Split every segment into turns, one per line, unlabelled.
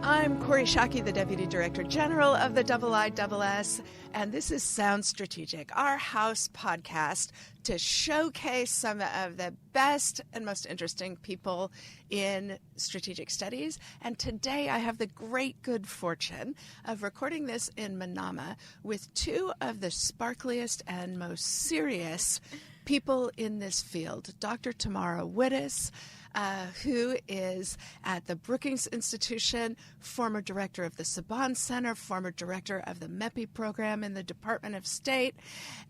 I'm Kori Schake, the Deputy Director General of the IISS, and this is Sound Strategic, our house podcast to showcase some of the best and most interesting people in strategic studies. And today I have the great good fortune of recording this in Manama with two of the sparkliest and most serious people in this field. Dr. Tamara Wittes, who is at the Brookings Institution, former director of the Saban Center, former director of the MEPI program in the Department of State,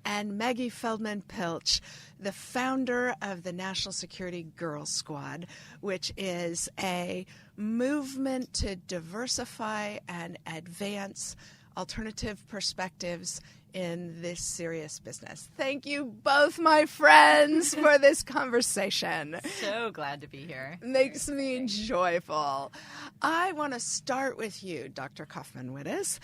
and Maggie Feldman-Piltch, the founder of the National Security Girl Squad, which is a movement to diversify and advance alternative perspectives in this serious business. Thank you both, my friends, for this conversation.
So glad to be here.
Makes me joyful. I want to start with you, Dr. Cofman Wittes.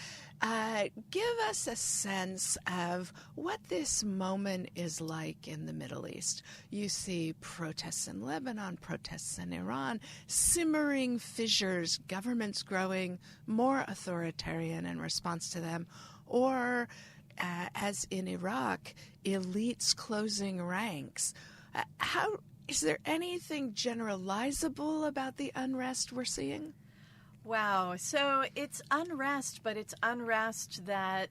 Give us a sense of what this moment is like in the Middle East. You see protests in Lebanon, protests in Iran, simmering fissures, governments growing more authoritarian in response to them, or as in Iraq, elites closing ranks. Is there anything generalizable about the unrest we're seeing?
Wow. So it's unrest, but it's unrest that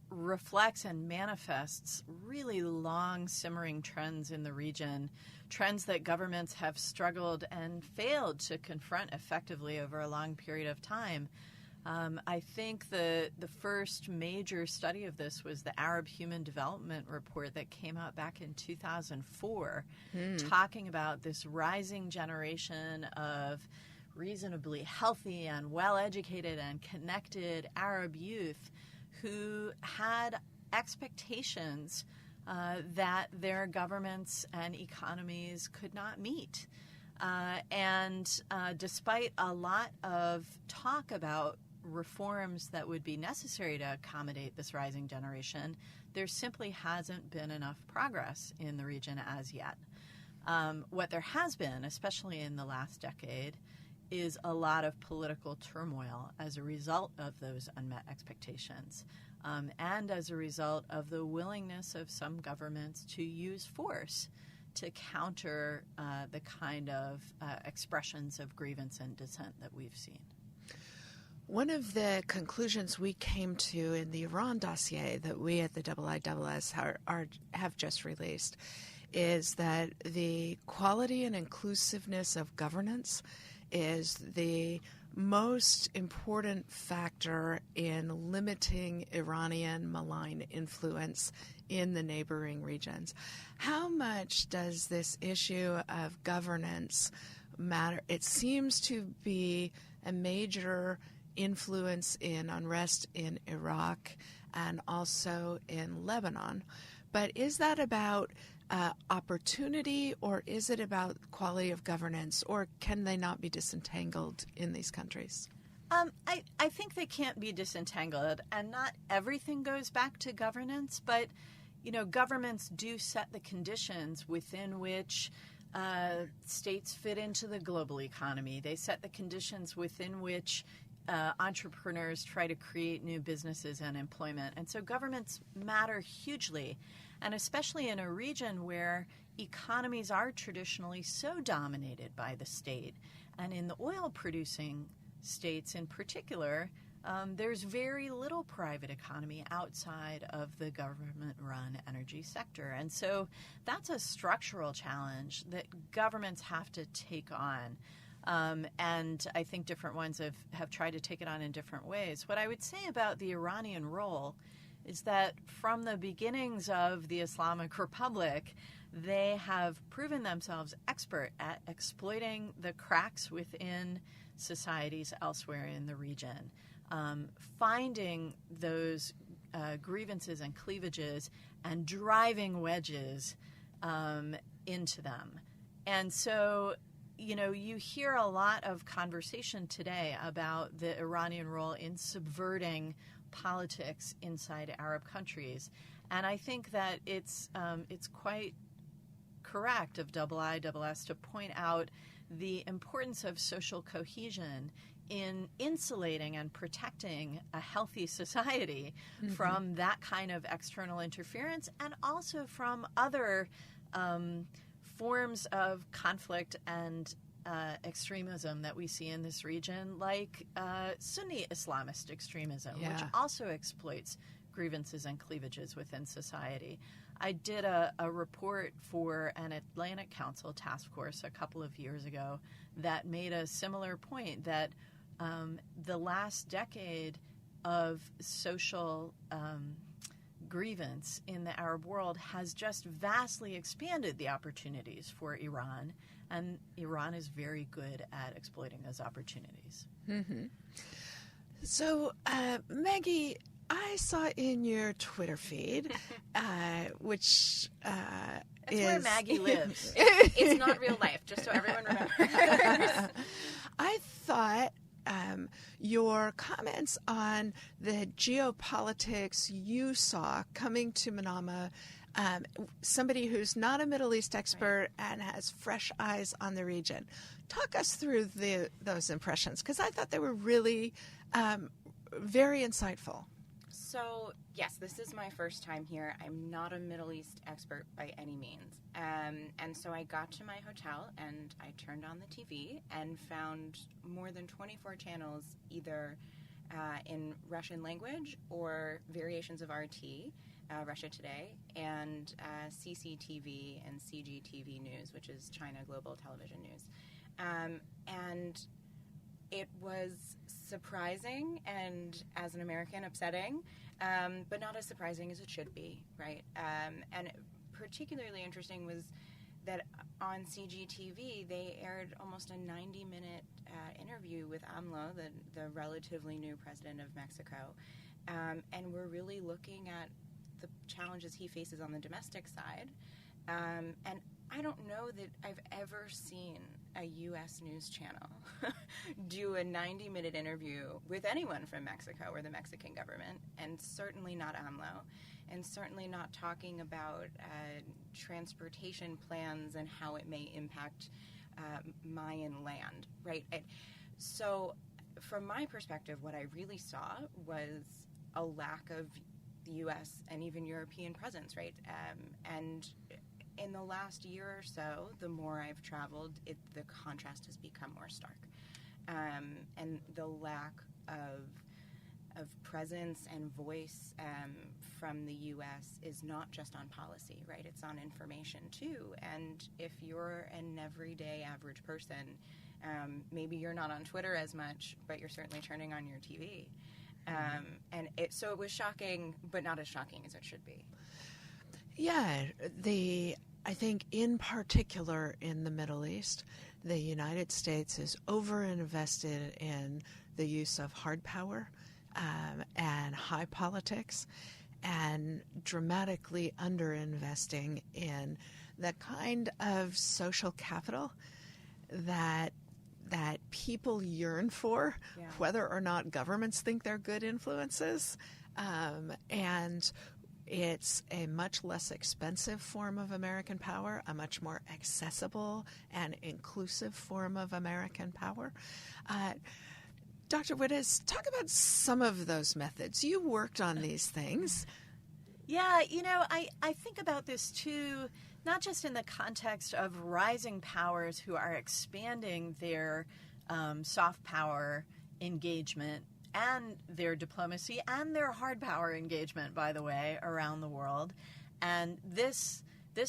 reflects and manifests really long simmering trends in the region, trends that governments have struggled and failed to confront effectively over a long period of time. I think the first major study of this was the Arab Human Development Report that came out back in 2004, talking about this rising generation of reasonably healthy and well-educated and connected Arab youth who had expectations that their governments and economies could not meet. And despite a lot of talk about reforms that would be necessary to accommodate this rising generation, there simply hasn't been enough progress in the region as yet. What there has been, especially in the last decade, is a lot of political turmoil as a result of those unmet expectations, and as a result of the willingness of some governments to use force to counter the kind of expressions of grievance and dissent that we've seen.
One of the conclusions we came to in the Iran dossier that we at the IISS have just released is that the quality and inclusiveness of governance is the most important factor in limiting Iranian malign influence in the neighboring regions. How much does this issue of governance matter? It seems to be a major influence in unrest in Iraq and also in Lebanon. But is that about opportunity, or is it about quality of governance, or can they not be disentangled in these countries?
I think they can't be disentangled, and not everything goes back to governance, but governments do set the conditions within which states fit into the global economy. They set the conditions within which entrepreneurs try to create new businesses and employment. And so governments matter hugely, and especially in a region where economies are traditionally so dominated by the state. And in the oil-producing states in particular, there's very little private economy outside of the government-run energy sector. And so that's a structural challenge that governments have to take on. And I think different ones have tried to take it on in different ways. What I would say about the Iranian role is that from the beginnings of the Islamic Republic, they have proven themselves expert at exploiting the cracks within societies elsewhere in the region, finding those grievances and cleavages and driving wedges into them. And so you hear a lot of conversation today about the Iranian role in subverting politics inside Arab countries. And I think that it's quite correct of IISS to point out the importance of social cohesion in insulating and protecting a healthy society from that kind of external interference, and also from other forms of conflict and extremism that we see in this region, like Sunni Islamist extremism, which also exploits grievances and cleavages within society. I did a report for an Atlantic Council task force a couple of years ago that made a similar point, that the last decade of social grievance in the Arab world has just vastly expanded the opportunities for Iran, and Iran is very good at exploiting those opportunities.
Mm-hmm. So, Maggie, I saw in your Twitter feed, which
That's
is
where Maggie lives. It's not real life, just so everyone remembers.
I thought your comments on the geopolitics you saw coming to Manama, somebody who's not a Middle East expert and has fresh eyes on the region. Talk us through those impressions, because I thought they were really very insightful.
So, yes, this is my first time here. I'm not a Middle East expert by any means. And so I got to my hotel and I turned on the TV and found more than 24 channels, either in Russian language or variations of RT, Russia Today, and CCTV and CGTV News, which is China Global Television News. And it was surprising and, as an American, upsetting, but not as surprising as it should be, right? And particularly interesting was that on CGTV, they aired almost a 90-minute interview with AMLO, the relatively new president of Mexico, and we're really looking at the challenges he faces on the domestic side. And I don't know that I've ever seen a U.S. news channel do a 90-minute interview with anyone from Mexico or the Mexican government, and certainly not AMLO, and certainly not talking about transportation plans and how it may impact Mayan land, right? So from my perspective, what I really saw was a lack of the U.S. and even European presence, right? And in the last year or so, the more I've traveled, the contrast has become more stark. And the lack of presence and voice from the U.S. is not just on policy, right? It's on information, too. And if you're an everyday average person, maybe you're not on Twitter as much, but you're certainly turning on your TV. So it was shocking, but not as shocking as it should be.
Yeah, I think in particular in the Middle East, the United States is over-invested in the use of hard power and high politics, and dramatically under-investing in the kind of social capital that people yearn for, whether or not governments think they're good influences, and it's a much less expensive form of American power, a much more accessible and inclusive form of American power. Dr. Wittes, talk about some of those methods. You worked on these things.
Yeah, I think about this too, not just in the context of rising powers who are expanding their soft power engagement and their diplomacy and their hard power engagement, by the way, around the world. And this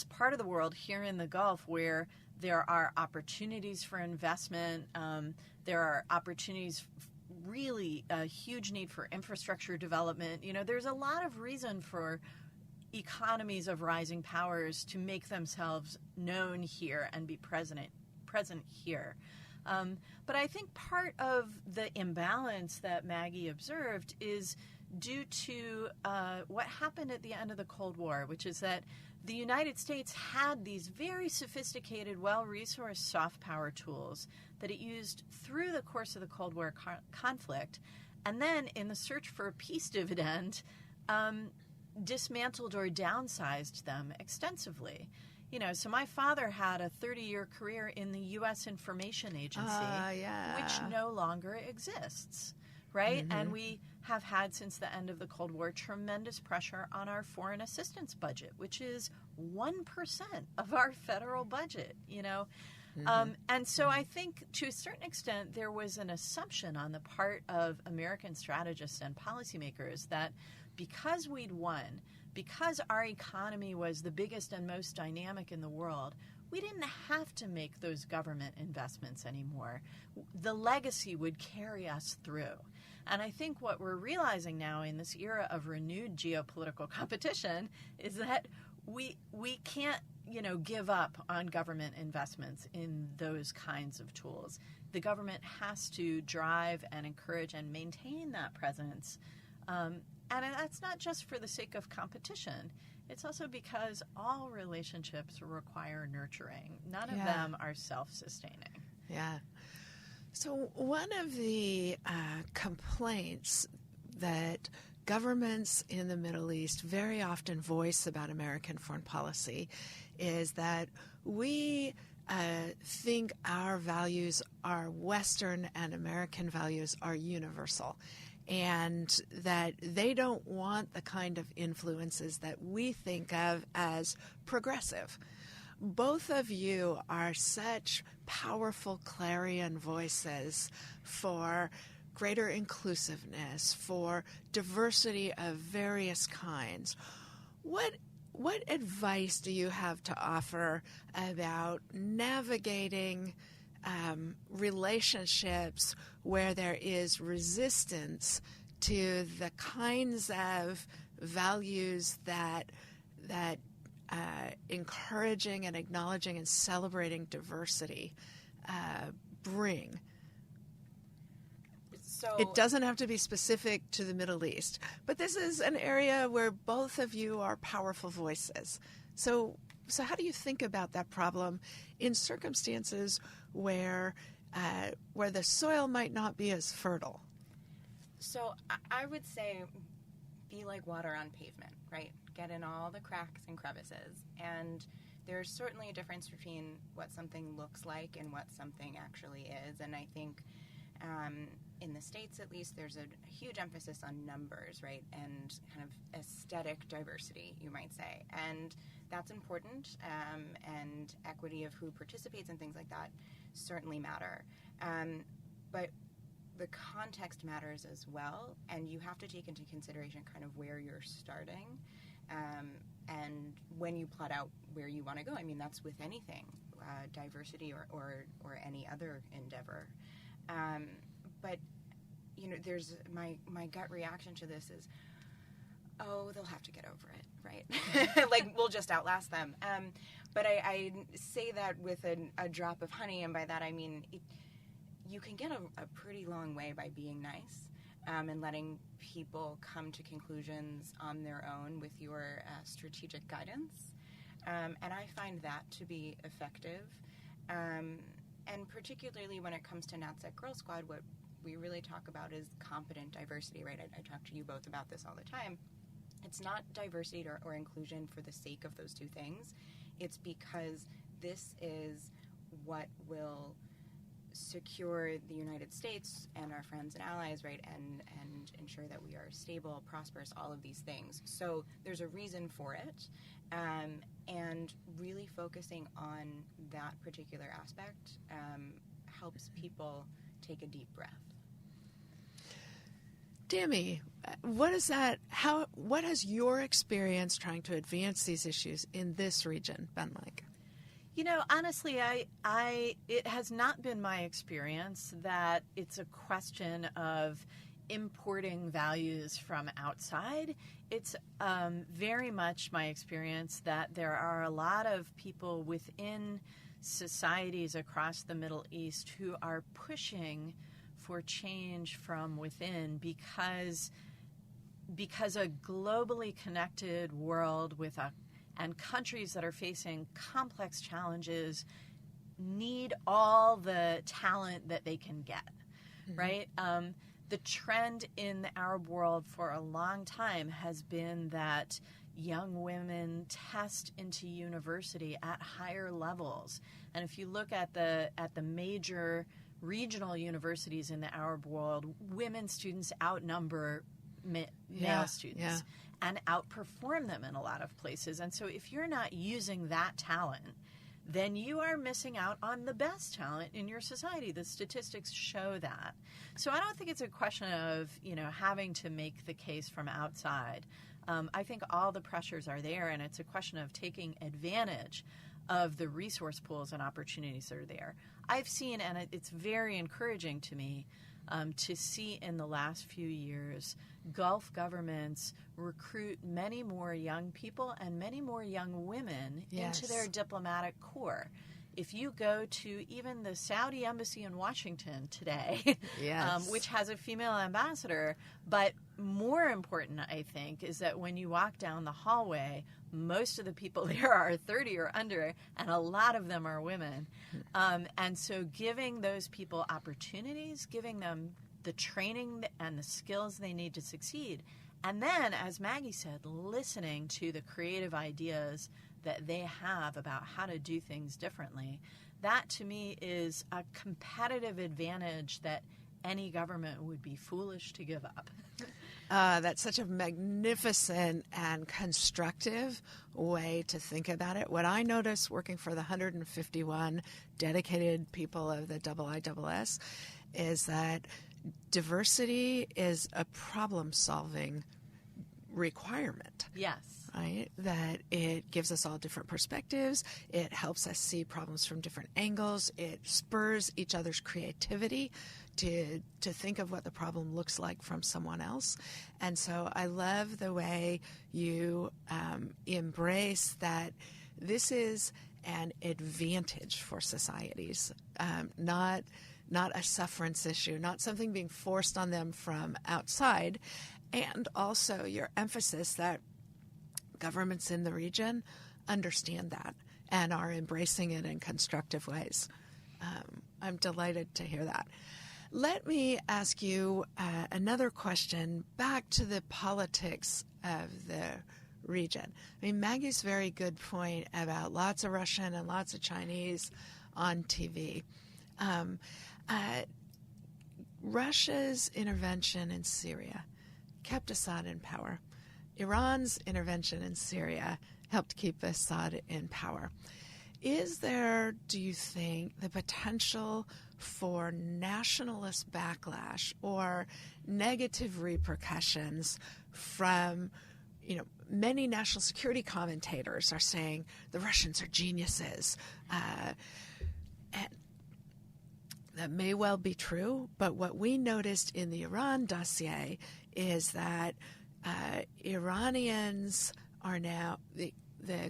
part of the world here in the Gulf, where there are opportunities for investment, there are opportunities, really a huge need for infrastructure development. There's a lot of reason for economies of rising powers to make themselves known here and be present here. But I think part of the imbalance that Maggie observed is due to what happened at the end of the Cold War, which is that the United States had these very sophisticated, well-resourced soft power tools that it used through the course of the Cold War conflict, and then in the search for a peace dividend, dismantled or downsized them extensively. So my father had a 30-year career in the U.S. Information Agency, which no longer exists, right?
Mm-hmm.
And we have had, since the end of the Cold War, tremendous pressure on our foreign assistance budget, which is 1% of our federal budget,
Mm-hmm.
And so I think, to a certain extent, there was an assumption on the part of American strategists and policymakers that because we'd won, because our economy was the biggest and most dynamic in the world, we didn't have to make those government investments anymore. The legacy would carry us through. And I think what we're realizing now in this era of renewed geopolitical competition is that we can't, give up on government investments in those kinds of tools. The government has to drive and encourage and maintain that presence. And that's not just for the sake of competition. It's also because all relationships require nurturing. None of them are self-sustaining.
Yeah. So one of the complaints that governments in the Middle East very often voice about American foreign policy is that we think our values are Western and American values are universal, and that they don't want the kind of influences that we think of as progressive. Both of you are such powerful clarion voices for greater inclusiveness, for diversity of various kinds. What advice do you have to offer about navigating relationships where there is resistance to the kinds of values that encouraging and acknowledging and celebrating diversity bring?
So
it doesn't have to be specific to the Middle East, but this is an area where both of you are powerful voices. So how do you think about that problem in circumstances where the soil might not be as fertile?
So I would say be like water on pavement, right? Get in all the cracks and crevices. And there's certainly a difference between what something looks like and what something actually is. And I think in the States, at least, there's a huge emphasis on numbers, right? And kind of aesthetic diversity, you might say. And that's important. And equity of who participates and things like that certainly matter. But the context matters as well, and you have to take into consideration kind of where you're starting, and when you plot out where you want to go. I mean, that's with anything, diversity or any other endeavor. But there's my gut reaction to this is, oh, they'll have to get over it, right? Like, we'll just outlast them. But I say that with a drop of honey, and by that I mean you can get a pretty long way by being nice and letting people come to conclusions on their own with your strategic guidance. And I find that to be effective. And particularly when it comes to NatSec Girl Squad, what we really talk about is competent diversity, right? I talk to you both about this all the time. It's not diversity or inclusion for the sake of those two things. It's because this is what will secure the United States and our friends and allies, right, and ensure that we are stable, prosperous, all of these things. So there's a reason for it, and really focusing on that particular aspect helps people take a deep breath.
Tammy, what has your experience trying to advance these issues in this region been like?
Honestly, it has not been my experience that it's a question of importing values from outside. It's very much my experience that there are a lot of people within societies across the Middle East who are pushing for change from within because a globally connected world and countries that are facing complex challenges need all the talent that they can get, right? The trend in the Arab world for a long time has been that, young women test into university at higher levels. And if you look at the major regional universities in the Arab world, women students outnumber male students and outperform them in a lot of places. And so if you're not using that talent, then you are missing out on the best talent in your society. The statistics show that. So I don't think it's a question of, having to make the case from outside. I think all the pressures are there, and it's a question of taking advantage of the resource pools and opportunities that are there. I've seen, and it's very encouraging to me, to see in the last few years Gulf governments recruit many more young people and many more young women into their diplomatic corps. If you go to even the Saudi embassy in Washington today, which has a female ambassador, but more important, I think, is that when you walk down the hallway, most of the people there are 30 or under, and a lot of them are women. And so giving those people opportunities, giving them the training and the skills they need to succeed, and then, as Maggie said, listening to the creative ideas that they have about how to do things differently, that to me is a competitive advantage that any government would be foolish to give up.
That's such a magnificent and constructive way to think about it. What I noticed working for the 151 dedicated people of the IISS is that diversity is a problem-solving requirement.
Yes.
Right? That it gives us all different perspectives. It helps us see problems from different angles. It spurs each other's creativity to think of what the problem looks like from someone else. And so I love the way you embrace that this is an advantage for societies, not a sufferance issue, not something being forced on them from outside, and also your emphasis that governments in the region understand that and are embracing it in constructive ways. I'm delighted to hear that. Let me ask you another question back to the politics of the region. I mean, Maggie's very good point about lots of Russian and lots of Chinese on TV. Russia's intervention in Syria kept Assad in power. Iran's intervention in Syria helped keep Assad in power. Is there, do you think, the potential for nationalist backlash or negative repercussions from, many national security commentators are saying the Russians are geniuses. And that may well be true, but what we noticed in the Iran dossier is that Iranians are now, the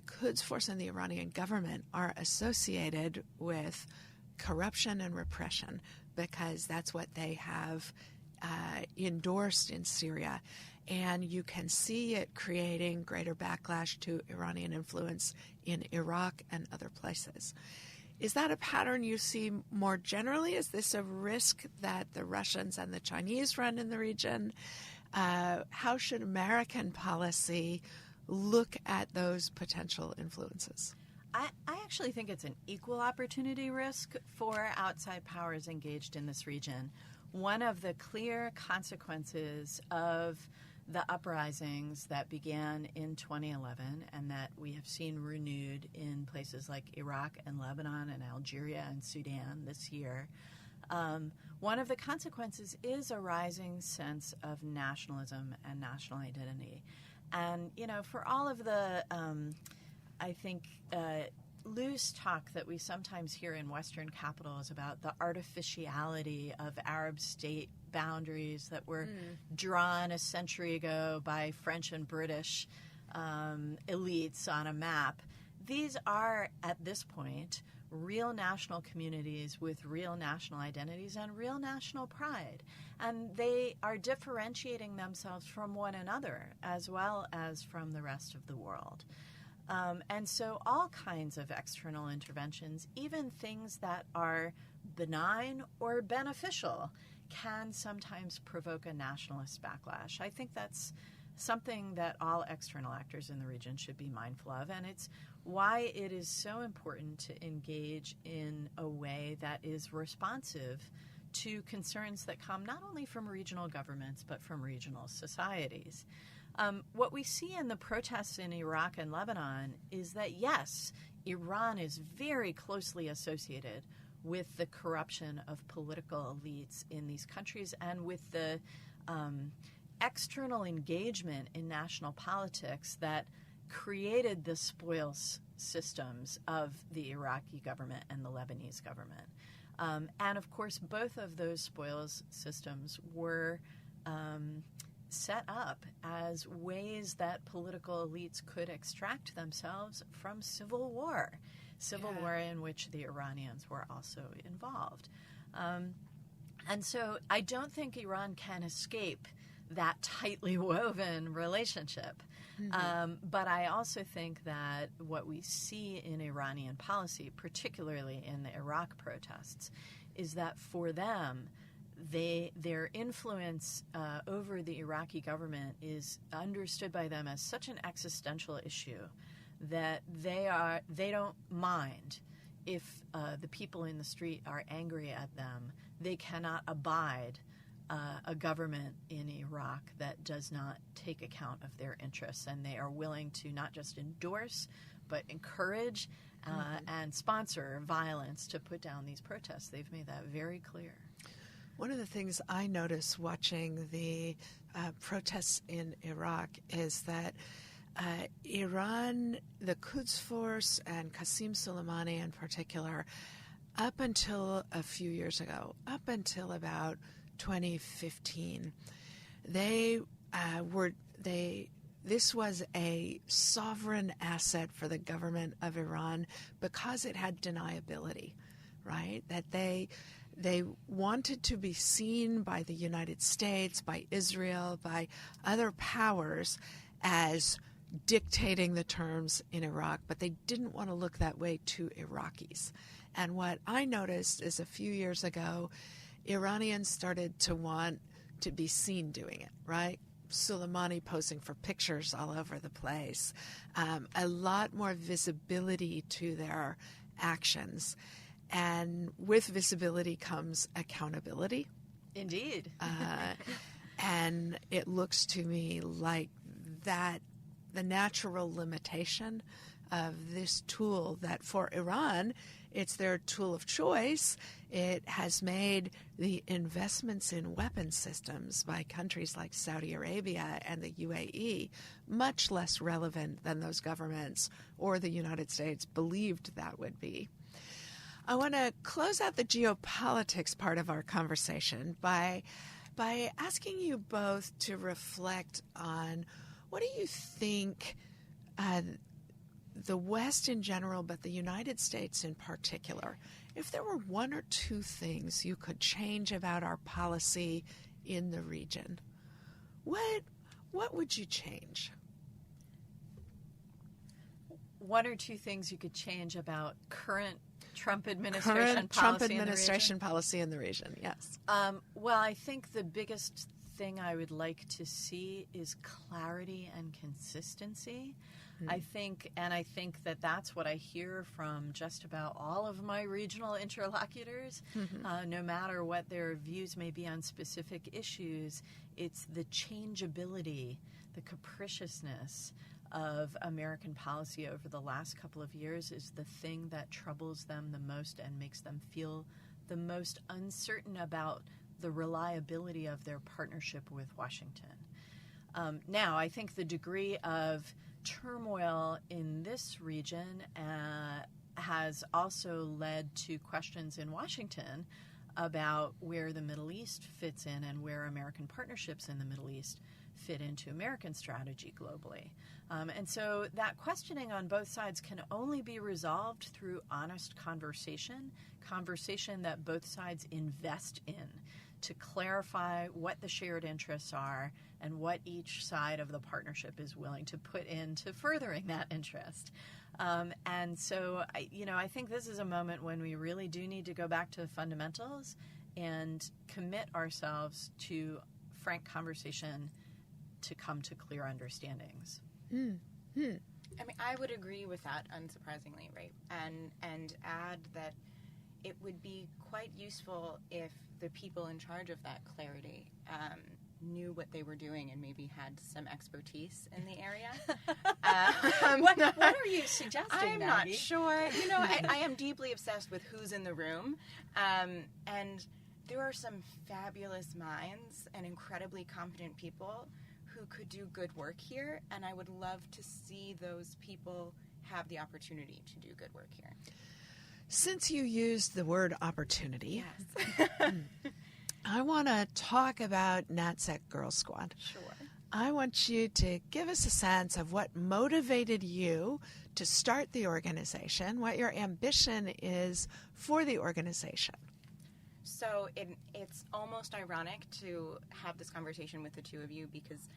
Quds force and the Iranian government are associated with corruption and repression because that's what they have endorsed in Syria. And you can see it creating greater backlash to Iranian influence in Iraq and other places. Is that a pattern you see more generally? Is this a risk that the Russians and the Chinese run in the region? How should American policy look at those potential influences?
I actually think it's an equal opportunity risk for outside powers engaged in this region. One of the clear consequences of the uprisings that began in 2011 and that we have seen renewed in places like Iraq and Lebanon and Algeria and Sudan this year, one of the consequences is a rising sense of nationalism and national identity. And, for all of the, I think, loose talk that we sometimes hear in Western capitals about the artificiality of Arab state boundaries that were drawn a century ago by French and British elites on a map, these are, at this point, real national communities with real national identities and real national pride. And they are differentiating themselves from one another as well as from the rest of the world. And so all kinds of external interventions, even things that are benign or beneficial, can sometimes provoke a nationalist backlash. I think that's something that all external actors in the region should be mindful of. And it's why it is so important to engage in a way that is responsive to concerns that come not only from regional governments, but from regional societies. What we see in the protests in Iraq and Lebanon is that, yes, Iran is very closely associated with the corruption of political elites in these countries and with the external engagement in national politics that created the spoils systems of the Iraqi government and the Lebanese government. And, of course, both of those spoils systems were set up as ways that political elites could extract themselves from civil war in which the Iranians were also involved. And so I don't think Iran can escape that tightly woven relationship. But I also think that what we see in Iranian policy, particularly in the Iraq protests, is that for them, their influence over the Iraqi government is understood by them as such an existential issue that they don't mind if the people in the street are angry at them. They cannot abide a government in Iraq that does not take account of their interests, and they are willing to not just endorse but encourage and sponsor violence to put down these protests. They've made that very clear.
One of the things I notice watching the protests in Iraq is that Iran, the Quds Force, and Qasem Soleimani in particular, up until a few years ago, up until about 2015, this was a sovereign asset for the government of Iran because it had deniability, right? That they wanted to be seen by the United States, by Israel, by other powers as dictating the terms in Iraq, but they didn't want to look that way to Iraqis. And what I noticed is a few years ago, Iranians started to want to be seen doing it, right? Soleimani posing for pictures all over the place, a lot more visibility to their actions. And with visibility comes accountability.
Indeed.
And it looks to me like that the natural limitation of this tool that for Iran, it's their tool of choice. It has made the investments in weapon systems by countries like Saudi Arabia and the UAE much less relevant than those governments or the United States believed that would be. I want to close out the geopolitics part of our conversation by asking you both to reflect on what do you think the West in general, but the United States in particular, if there were one or two things you could change about our policy in the region, what would you change?
One or two things you could change about current Trump administration
policy in the region, yes.
Well, I think the biggest thing I would like to see is clarity and consistency. I think that that's what I hear from just about all of my regional interlocutors, no matter what their views may be on specific issues. It's the changeability, the capriciousness of American policy over the last couple of years is the thing that troubles them the most and makes them feel the most uncertain about the reliability of their partnership with Washington. Now, I think the degree of turmoil in this region has also led to questions in Washington about where the Middle East fits in and where American partnerships in the Middle East fit into American strategy globally. And so that questioning on both sides can only be resolved through honest conversation that both sides invest in to clarify what the shared interests are and what each side of the partnership is willing to put into furthering that interest. And so, I think this is a moment when we really do need to go back to the fundamentals and commit ourselves to frank conversation to come to clear understandings.
I mean, I would agree with that, unsurprisingly, right? And add that it would be quite useful if the people in charge of that clarity knew what they were doing and maybe had some expertise in the area.
What are you suggesting,
I'm
Maggie?
not sure. You know, I am deeply obsessed with who's in the room. And there are some fabulous minds and incredibly competent people who could do good work here, and I would love to see those people have the opportunity to do good work here.
Since you used the word opportunity,
Yes.
I want to talk about NatSec Girl Squad.
Sure.
I want you to give us a sense of what motivated you to start the organization, what your ambition is for the organization.
So it's almost ironic to have this conversation with the two of you because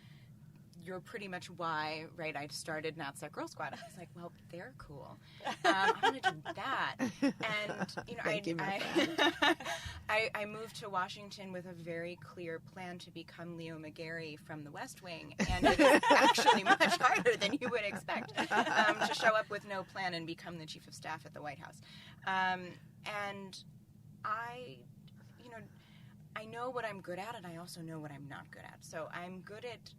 you're pretty much why, right, I started NatSec Girl Squad. I was like, well, they're cool. I'm going to do that. And, you know, I moved to Washington with a very clear plan to become Leo McGarry from The West Wing. And it is actually much harder than you would expect to show up with no plan and become the chief of staff at the White House. And I know what I'm good at, and I also know what I'm not good at. So I'm good at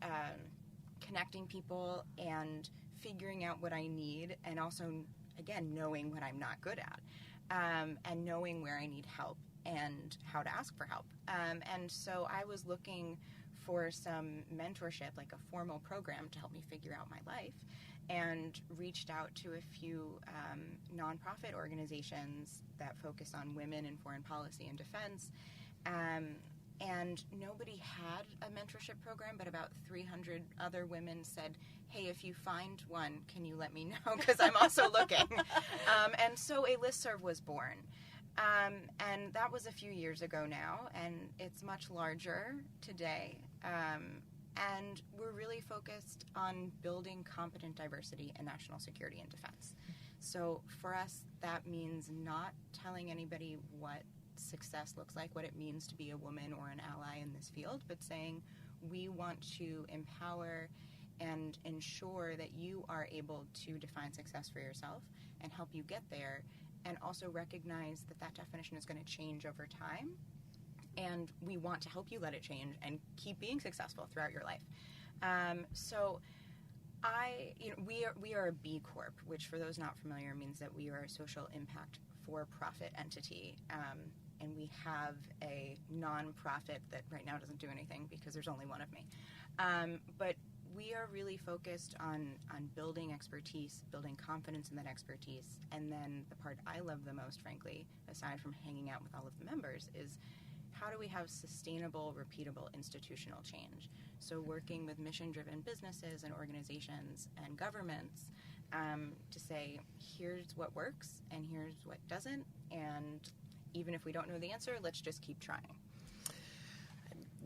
connecting people and figuring out what I need, and also, again, knowing what I'm not good at, and knowing where I need help and how to ask for help. And so I was looking for some mentorship, like a formal program to help me figure out my life, and reached out to a few nonprofit organizations that focus on women in foreign policy and defense. And nobody had a mentorship program, but about 300 other women said, hey, if you find one, can you let me know? Because I'm also looking. And so a listserv was born. And that was a few years ago now, and it's much larger today. And we're really focused on building competent diversity in national security and defense. So for us, that means not telling anybody what success looks like, what it means to be a woman or an ally in this field, but saying we want to empower and ensure that you are able to define success for yourself and help you get there, and also recognize that that definition is going to change over time, and we want to help you let it change and keep being successful throughout your life. So we are a B Corp, which for those not familiar means that we are a social impact for-profit entity, and we have a nonprofit that right now doesn't do anything because there's only one of me. But we are really focused on building expertise, building confidence in that expertise, and then the part I love the most, frankly, aside from hanging out with all of the members, is how do we have sustainable, repeatable institutional change? So working with mission-driven businesses and organizations and governments to say, here's what works and here's what doesn't, and even if we don't know the answer, let's just keep trying.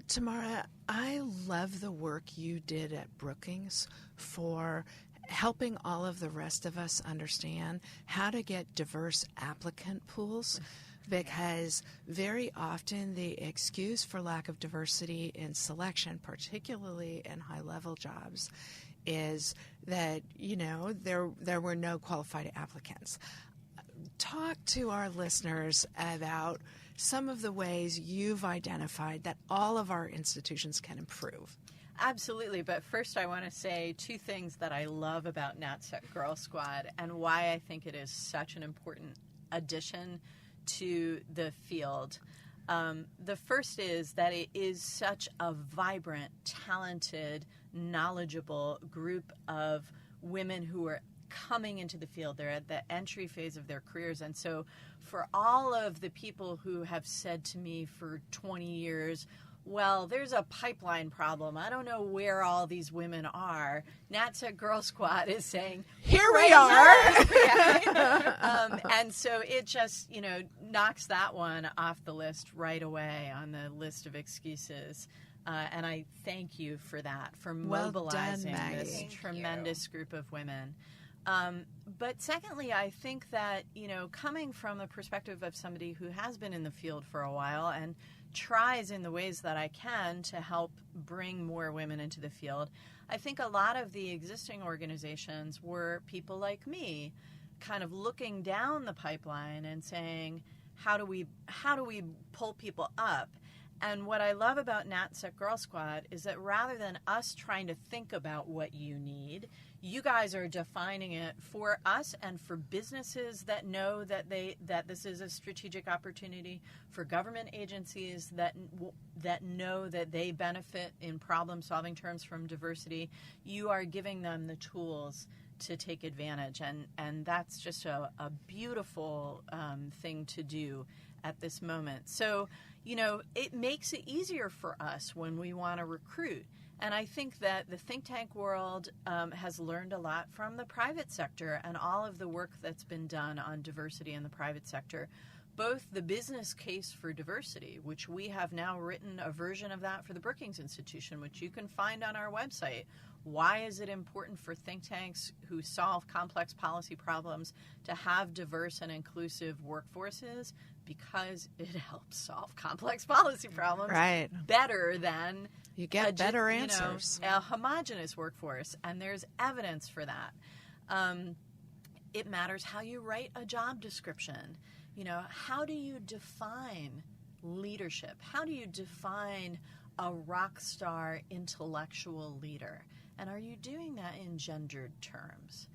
Tamara, I love the work you did at Brookings for helping all of the rest of us understand how to get diverse applicant pools, because very often the excuse for lack of diversity in selection, particularly in high-level jobs, is that, there were no qualified applicants. Talk to our listeners about some of the ways you've identified that all of our institutions can improve.
Absolutely, but first I want to say two things that I love about NatSec Girl Squad and why I think it is such an important addition to the field. The first is that it is such a vibrant, talented, knowledgeable group of women who are coming into the field. They're at the entry phase of their careers. And so for all of the people who have said to me for 20 years, well, there's a pipeline problem, I don't know where all these women are, NatSec Girl Squad is saying,
here we are.
And so it just, knocks that one off the list right away on the list of excuses. And I thank you for that, for mobilizing this tremendous group of women. But secondly, I think that, coming from the perspective of somebody who has been in the field for a while and tries in the ways that I can to help bring more women into the field, I think a lot of the existing organizations were people like me kind of looking down the pipeline and saying, how do we pull people up? And what I love about NatSec Girl Squad is that rather than us trying to think about what you need, you guys are defining it for us and for businesses that know that this is a strategic opportunity, for government agencies that know that they benefit in problem-solving terms from diversity. You are giving them the tools to take advantage, and that's just a beautiful thing to do at this moment. So, it makes it easier for us when we want to recruit. And I think that the think tank world has learned a lot from the private sector and all of the work that's been done on diversity in the private sector. Both the business case for diversity, which we have now written a version of that for the Brookings Institution, which you can find on our website. Why is it important for think tanks who solve complex policy problems to have diverse and inclusive workforces? Because it helps solve complex policy problems better than
you get better answers.
A homogenous workforce, and there's evidence for that. It matters how you write a job description. How do you define leadership? How do you define a rock star intellectual leader? And are you doing that in gendered terms?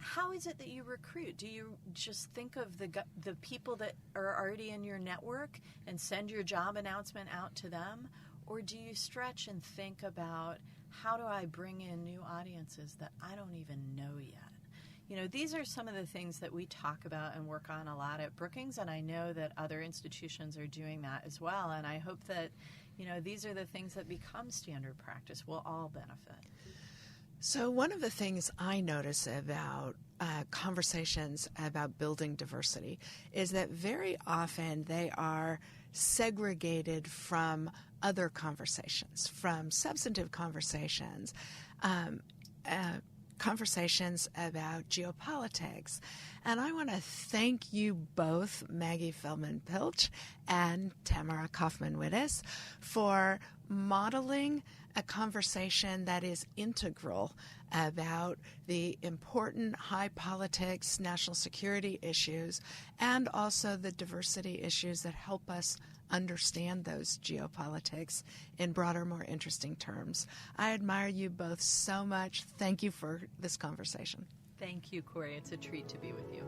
How is it that you recruit? Do you just think of the people that are already in your network and send your job announcement out to them? Or do you stretch and think about, how do I bring in new audiences that I don't even know yet? These are some of the things that we talk about and work on a lot at Brookings, and I know that other institutions are doing that as well. And I hope that, these are the things that become standard practice. We'll all benefit.
So one of the things I notice about conversations about building diversity is that very often they are segregated from other conversations, from substantive conversations, conversations about geopolitics. And I want to thank you both, Maggie Feldman-Piltch and Tamara Cofman Wittes, for modeling a conversation that is integral about the important high politics, national security issues, and also the diversity issues that help us understand those geopolitics in broader, more interesting terms. I admire you both so much. Thank you for this conversation.
Thank you, Kori. It's a treat to be with you.